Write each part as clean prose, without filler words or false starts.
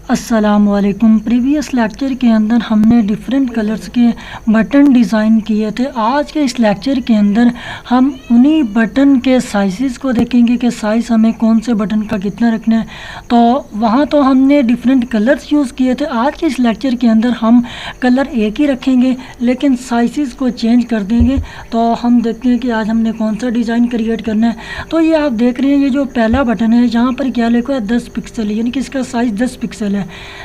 अस्सलामुअलैकुम। Previous lecture के अंदर हमने डिफरेंट कलर्स के बटन डिज़ाइन किए थे। आज के इस लेक्चर के अंदर हम उन्हीं बटन के साइज़ को देखेंगे कि साइज़ हमें कौन से बटन का कितना रखना है। तो वहाँ तो हमने डिफरेंट कलर्स यूज़ किए थे। आज के इस लेक्चर के अंदर हम कलर एक ही रखेंगे लेकिन साइज़ को चेंज कर देंगे। तो हम देखते हैं कि आज हमने कौन सा डिज़ाइन क्रिएट करना है। तो ये आप देख रहे हैं, ये जो पहला बटन है यहाँ पर क्या लिखा है 10 पिक्सल, यानी कि इसका साइज़ 10 पिक्सल है।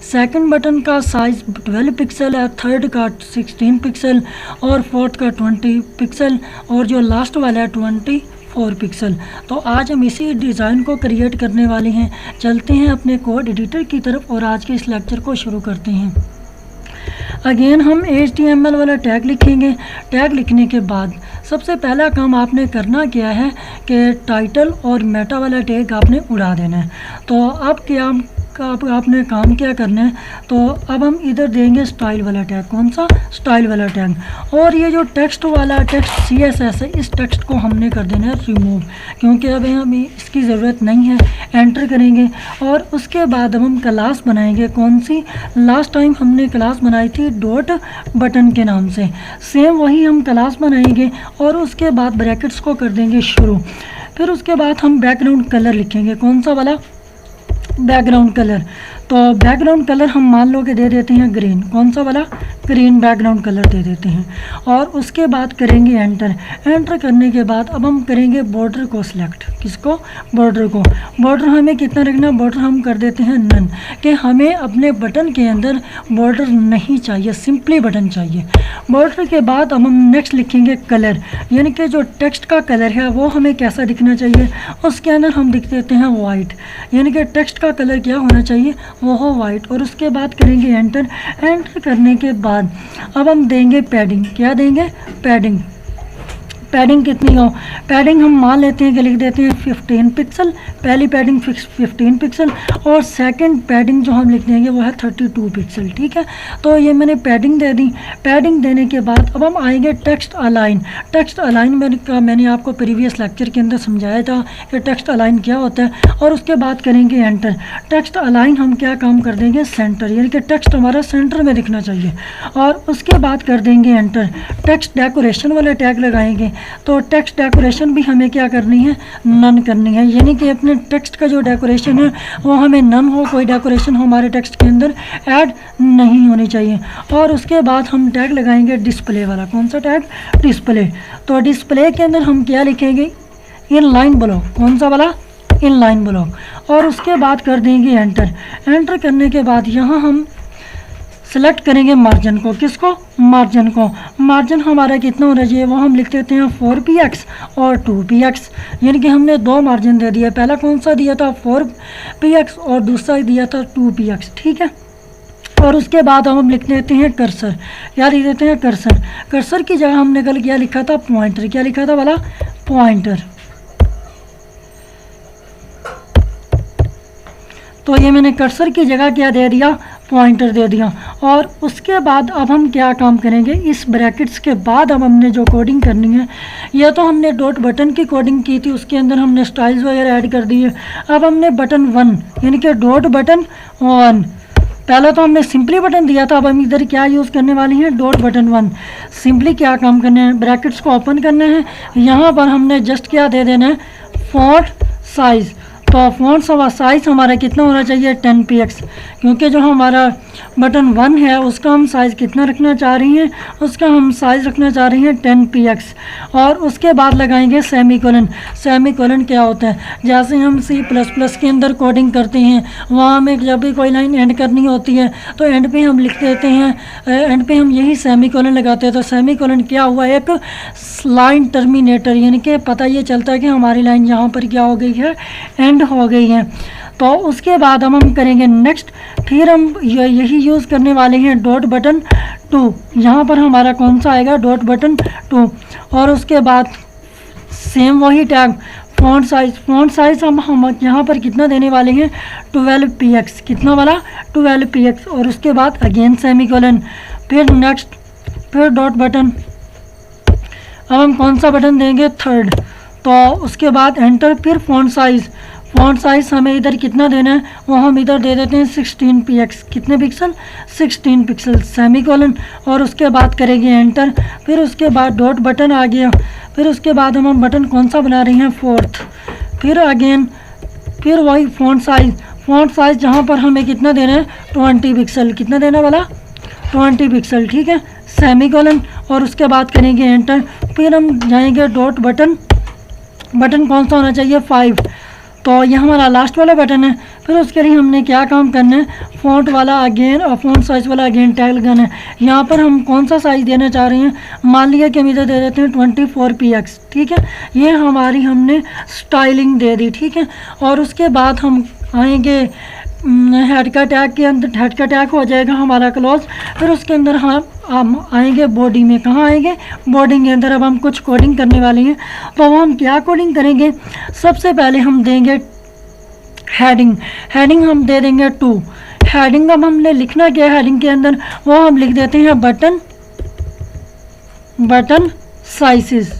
सेकंड बटन का साइज़ 12 पिक्सल है, थर्ड का 16 पिक्सल और फोर्थ का 20 पिक्सल और जो लास्ट वाला है 24 पिक्सल। तो आज हम इसी डिज़ाइन को क्रिएट करने वाले हैं। चलते हैं अपने कोड एडिटर की तरफ और आज के इस लेक्चर को शुरू करते हैं। अगेन हम HTML वाला टैग लिखेंगे। टैग लिखने के बाद सबसे पहला काम आपने करना क्या है कि टाइटल और मेटा वाला टैग आपने उड़ा देना है। तो अब क्या आपने काम क्या करना है, तो अब हम इधर देंगे स्टाइल वाला टैग। कौन सा? स्टाइल वाला टैग। और ये जो टेक्स्ट वाला टेक्स्ट CSS है, इस टेक्स्ट को हमने कर देना है रिमूव, क्योंकि अब हमें इसकी ज़रूरत नहीं है। एंटर करेंगे और उसके बाद हम क्लास बनाएंगे। कौन सी? लास्ट टाइम हमने क्लास बनाई थी डॉट बटन के नाम से, सेम वही हम क्लास बनाएंगे और उसके बाद ब्रैकेट्स को कर देंगे शुरू। फिर उसके बाद हम बैकग्राउंड कलर लिखेंगे। कौन सा वाला? Background colour. तो बैकग्राउंड कलर हम मान लो कि दे देते हैं ग्रीन। कौन सा वाला? ग्रीन बैकग्राउंड कलर दे देते हैं और उसके बाद करेंगे एंटर। एंटर करने के बाद अब हम करेंगे बॉर्डर को सिलेक्ट। किसको? बॉर्डर को। बॉर्डर हमें कितना रखना? बॉर्डर हम कर देते हैं नन, कि हमें अपने बटन के अंदर बॉर्डर नहीं चाहिए, सिंपली बटन चाहिए। बॉर्डर के बाद अब हम नेक्स्ट लिखेंगे कलर, यानी कि जो टेक्स्ट का कलर है वो हमें कैसा दिखना चाहिए। उसके अंदर हम लिख देते हैं वाइट, यानी कि टेक्स्ट का कलर क्या होना चाहिए? वो हो वाइट। और उसके बाद करेंगे एंटर। एंटर करने के बाद अब हम देंगे पैडिंग। क्या देंगे? पैडिंग। पैडिंग कितनी हो? पैडिंग हम मान लेते हैं कि लिख देते हैं 15 पिक्सल। पहली पैडिंग 15 पिक्सल और सेकंड पैडिंग जो हम लिख देंगे वो है 32 पिक्सल। ठीक है, तो ये मैंने पैडिंग दे दी। पैडिंग देने के बाद अब हम आएंगे टेक्स्ट अलाइन। टेक्स्ट अलाइन मैंने आपको प्रीवियस लेक्चर के अंदर समझाया था कि टेक्स्ट अलाइन क्या होता है। और उसके बाद करेंगे एंटर। टेक्स्ट अलाइन हम क्या काम कर देंगे? सेंटर, यानी कि टेक्स्ट हमारा सेंटर में दिखना चाहिए। और उसके बाद कर देंगे एंटर। टेक्स्ट डेकोरेशन वाला टैग लगाएंगे। तो टेक्स्ट डेकोरेशन भी हमें क्या करनी है? नन करनी है, यानी कि अपने टेक्स्ट का जो डेकोरेशन है वो हमें नन हो, कोई डेकोरेशन हमारे टेक्स्ट के अंदर ऐड नहीं होनी चाहिए। और उसके बाद हम टैग लगाएंगे डिस्प्ले वाला। कौन सा टैग? डिस्प्ले। तो डिस्प्ले के अंदर हम क्या लिखेंगे? Inline block. कौन सा वाला? Inline block. और उसके बाद कर देंगे एंटर। एंटर करने के बाद यहाँ हम सेलेक्ट करेंगे मार्जिन को। किसको? मार्जिन को। मार्जिन हमारा कितना होना चाहिए? वो हम लिख देते हैं 4px और 2px, यानी कि हमने दो मार्जिन दे दिया। पहला कौन सा दिया था? 4px और दूसरा दिया था 2px। ठीक है, और उसके बाद हम लिख देते हैं कर्सर। क्या लिख देते हैं? कर्सर। कर्सर की जगह हमने कल क्या लिखा था? पॉइंटर। क्या लिखा था वाला? पॉइंटर। तो ये मैंने कर्सर की जगह क्या दे दिया? पॉइंटर दे दिया। और उसके बाद अब हम क्या काम करेंगे? इस ब्रैकेट्स के बाद अब हमने जो कोडिंग करनी है, यह तो हमने डॉट बटन की कोडिंग की थी, उसके अंदर हमने स्टाइल्स वगैरह ऐड कर दिए। अब हमने बटन 1 यानी कि डॉट बटन 1, पहला तो हमने सिंपली बटन दिया था, अब हम इधर क्या यूज़ करने वाले हैं? Dot button 1। सिंपली क्या काम करना है? ब्रैकेट्स को ओपन करना है। यहाँ पर हमने जस्ट क्या दे देना है? Font size. तो फॉन्ट साइज़ हमारा कितना होना चाहिए? 10px, क्योंकि जो हमारा बटन 1 है उसका हम साइज़ कितना रखना चाह रही हैं? उसका हम साइज़ रखना चाह रही हैं 10px। और उसके बाद लगाएंगे सेमीकोलन। सेमीकोलन क्या होता है? जैसे हम C++ के अंदर कोडिंग करते हैं, वहाँ हमें जब भी कोई लाइन एंड करनी होती है तो एंड पे हम लिख देते हैं, एंड पे हम यही सेमीकोलन लगाते हैं। तो सेमीकोलन क्या हुआ? एक लाइन टर्मिनेटर, यानी कि पता ये चलता है कि हमारी लाइन यहाँ पर क्या हो गई है? एंड हो गई है। तो उसके बाद हम करेंगे नेक्स्ट। फिर हम यही यूज़ करने वाले हैं डॉट बटन 2। यहाँ पर हमारा कौन सा आएगा? Dot button 2। और उसके बाद सेम वही tag font size. Font size हम यहाँ पर कितना देने वाले हैं? 12px। कितना वाला? 12px। और उसके बाद अगेन सेमीकोलन, फिर नेक्स्ट, फिर डॉट बटन। अब हम कौन सा बटन देंगे? 3rd। तो उसके बाद एंटर, फिर फॉन्ट साइज़ फ़ॉन्ट साइज़ हमें इधर कितना देना है वो हम इधर दे देते हैं 16 px, कितने पिक्सल 16 पिक्सल, सेमीकोलन, और उसके बाद करेंगे एंटर। फिर उसके बाद डॉट बटन आ गया। फिर उसके बाद हम बटन कौन सा बना रहे हैं 4th। फिर अगेन फिर वही फ़ॉन्ट साइज़ जहाँ पर हमें कितना देना है 20 पिक्सल, कितना देना वाला 20 पिक्सल, ठीक है, सेमीकोलन, और उसके बाद करेंगे एंटर। फिर हम जाएंगे डॉट बटन कौन सा होना चाहिए 5, तो यह हमारा लास्ट वाला बटन है। फिर उसके लिए हमने क्या काम करना है, फ़ॉन्ट वाला अगेन और फ़ॉन्ट साइज़ वाला अगेन टैग लगाना है। यहाँ पर हम कौन सा साइज़ देना चाह रहे हैं, मान लिया कि हम इधर दे देते हैं 24 px, ठीक है, ये हमारी हमने स्टाइलिंग दे दी, ठीक है। और उसके बाद हम आएंगे हेड का टैग के अंदर, हेड का टैग हो जाएगा हमारा क्लोज। फिर उसके अंदर हम आएंगे बॉडी में, कहाँ आएंगे बॉडी के अंदर। अब हम कुछ कोडिंग करने वाले हैं, तो हम क्या कोडिंग करेंगे, सबसे पहले हम देंगे हेडिंग हम दे देंगे 2। हेडिंग अब हमने लिखना क्या है हेडिंग के अंदर, वो हम लिख देते हैं बटन साइजेस।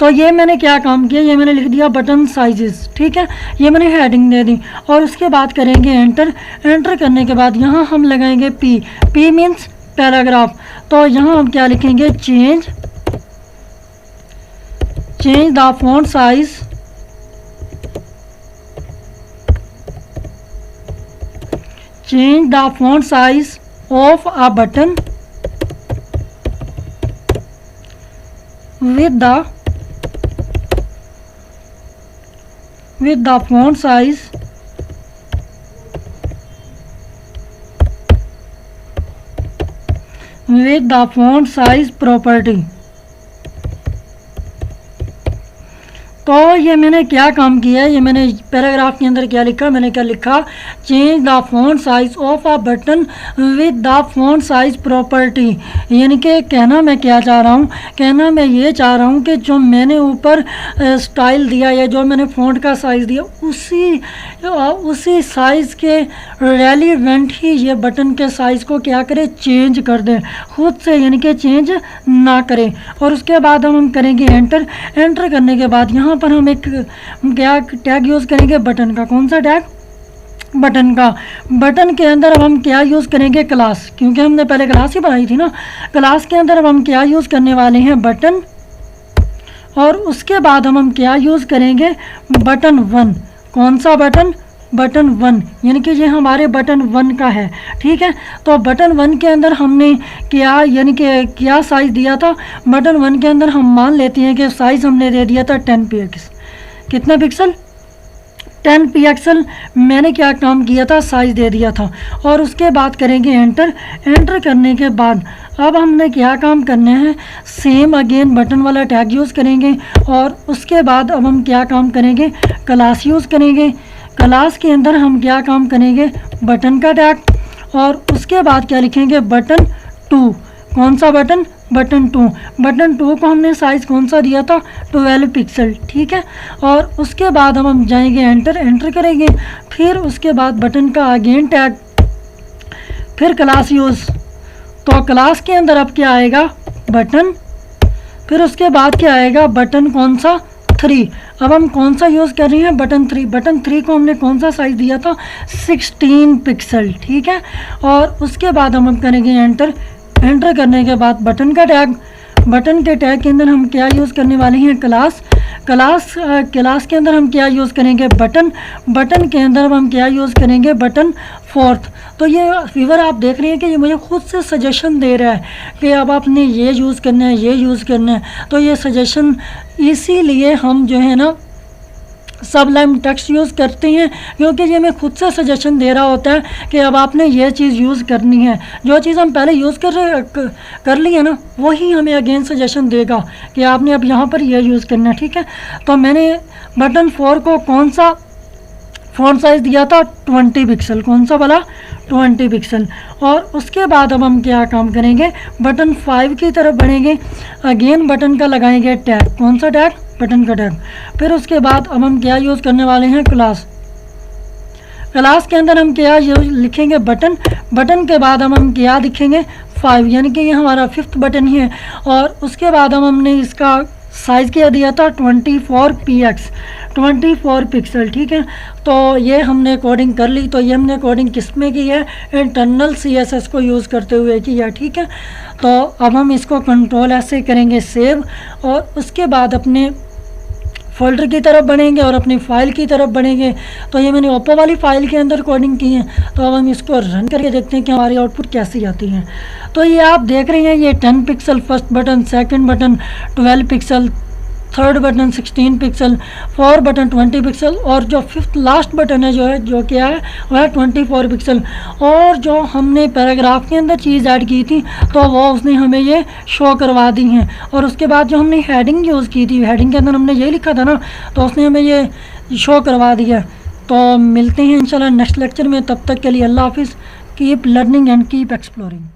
तो ये मैंने क्या काम किया, ये मैंने लिख दिया बटन साइजेस, ठीक है, ये मैंने हेडिंग दे दी। और उसके बाद करेंगे एंटर करने के बाद यहाँ हम लगाएंगे पी मीन्स पैराग्राफ। तो यहाँ हम क्या लिखेंगे, change the font size of a button with the font size property। तो ये मैंने क्या काम किया है, ये मैंने पैराग्राफ के अंदर क्या लिखा, मैंने क्या लिखा, change the font size of a button with the font size property. यानी कि कहना मैं क्या चाह रहा हूँ, कहना मैं ये चाह रहा हूँ कि जो मैंने ऊपर स्टाइल दिया या जो मैंने फॉन्ट का साइज़ दिया उसी साइज़ के रेलिवेंट ही ये बटन के साइज़ को क्या करे, चेंज कर दें खुद से, यानी कि चेंज ना करें। और उसके बाद हम करेंगे एंटर करने के बाद यहाँ पर हम एक क्या टैग यूज़ करेंगे बटन का, कौन सा टैग, बटन के अंदर अब हम क्या यूज़ करेंगे, क्लास, क्योंकि हमने पहले क्लास ही बनाई थी ना। क्लास के अंदर अब हम क्या यूज़ करने वाले हैं, बटन, और उसके बाद हम क्या यूज़ करेंगे, बटन 1। कौन सा बटन 1, यानी कि ये हमारे बटन 1 का है, ठीक है। तो बटन 1 के अंदर हमने क्या, यानी कि क्या साइज़ दिया था, बटन 1 के अंदर हम मान लेते हैं कि साइज़ हमने दे दिया था 10 px, कितना पिक्सल 10 पिक्सल मैंने क्या काम किया था, साइज़ दे दिया था। और उसके बाद करेंगे एंटर करने के बाद अब हमने क्या काम करना है, सेम अगेन बटन वाला टैग यूज़ करेंगे। और उसके बाद अब हम क्या काम करेंगे, क्लास यूज़ करेंगे। क्लास के अंदर हम क्या काम करेंगे, बटन का टैग, और उसके बाद क्या लिखेंगे, बटन 2। कौन सा बटन 2 को हमने साइज़ कौन सा दिया था, 12 पिक्सल, ठीक है। और उसके बाद हम जाएंगे एंटर करेंगे। फिर उसके बाद बटन का अगेन टैग, फिर क्लास यूज़। तो क्लास के अंदर अब क्या आएगा, बटन, फिर उसके बाद क्या आएगा, बटन कौन सा 3। अब हम कौन सा यूज़ कर रहे हैं, बटन 3 को हमने कौन सा साइज़ दिया था, 16 पिक्सल, ठीक है। और उसके बाद हम करेंगे एंटर करने के बाद बटन का टैग, बटन के टैग के अंदर हम क्या यूज़ करने वाले हैं, क्लास के अंदर हम क्या यूज़ करेंगे, बटन के अंदर हम क्या यूज़ करेंगे, बटन 4th। तो ये व्यूअर आप देख रहे हैं कि ये मुझे खुद से सजेशन दे रहा है कि अब आपने ये यूज़ करना है, ये यूज़ करना है। तो ये सजेशन इसीलिए हम जो है ना सबलाइम टेक्स्ट यूज़ करते हैं, क्योंकि ये मैं खुद से सजेशन दे रहा होता है कि अब आपने ये चीज़ यूज़ करनी है। जो चीज़ हम पहले यूज़ कर ली है ना, वही हमें अगेन सजेशन देगा कि आपने अब यहाँ पर ये यूज़ करना है, ठीक है। तो मैंने बटन 4 को कौन सा फ़ॉन्ट साइज़ दिया था, 20 पिक्सल, कौन सा वाला 20 पिक्सल। और उसके बाद अब हम क्या काम करेंगे, बटन 5 की तरफ बढ़ेंगे। अगेन बटन का लगाएंगे टैग, कौन सा टैग, बटन का टैग। फिर उसके बाद अब हम क्या यूज़ करने वाले हैं, क्लास के अंदर हम क्या लिखेंगे, बटन के बाद हम क्या लिखेंगे, 5, यानी कि ये हमारा 5th बटन ही है। और उसके बाद हमने इसका साइज़ क्या दिया था 24px 24 पिक्सल, ठीक है। तो ये हमने कोडिंग कर ली। तो ये हमने कोडिंग किस में की है, इंटरनल CSS को यूज़ करते हुए की है, ठीक है। तो अब हम इसको कंट्रोल ऐसे करेंगे सेव, और उसके बाद अपने फोल्डर की तरफ बढ़ेंगे और अपनी फ़ाइल की तरफ बढ़ेंगे। तो ये मैंने ओप्पो वाली फ़ाइल के अंदर कोडिंग की है। तो अब हम इसको रन करके देखते हैं कि हमारी आउटपुट कैसी आती है। तो ये आप देख रहे हैं, ये 10 pixel first button, second button 12 pixel, third button 16 pixel, 4 button 20 pixel, और जो फिफ्थ लास्ट बटन है जो क्या है वह है 24 पिक्सल। और जो हमने पैराग्राफ के अंदर चीज़ ऐड की थी तो वो उसने हमें ये शो करवा दी हैं। और उसके बाद जो हमने हेडिंग यूज़ की थी, हेडिंग के अंदर हमने ये लिखा था ना, तो उसने हमें ये शो करवा दिया। तो मिलते हैं इंशाल्लाह नेक्स्ट लेक्चर में, तब तक के लिए अल्लाह हाफिज़। Keep learning and keep exploring.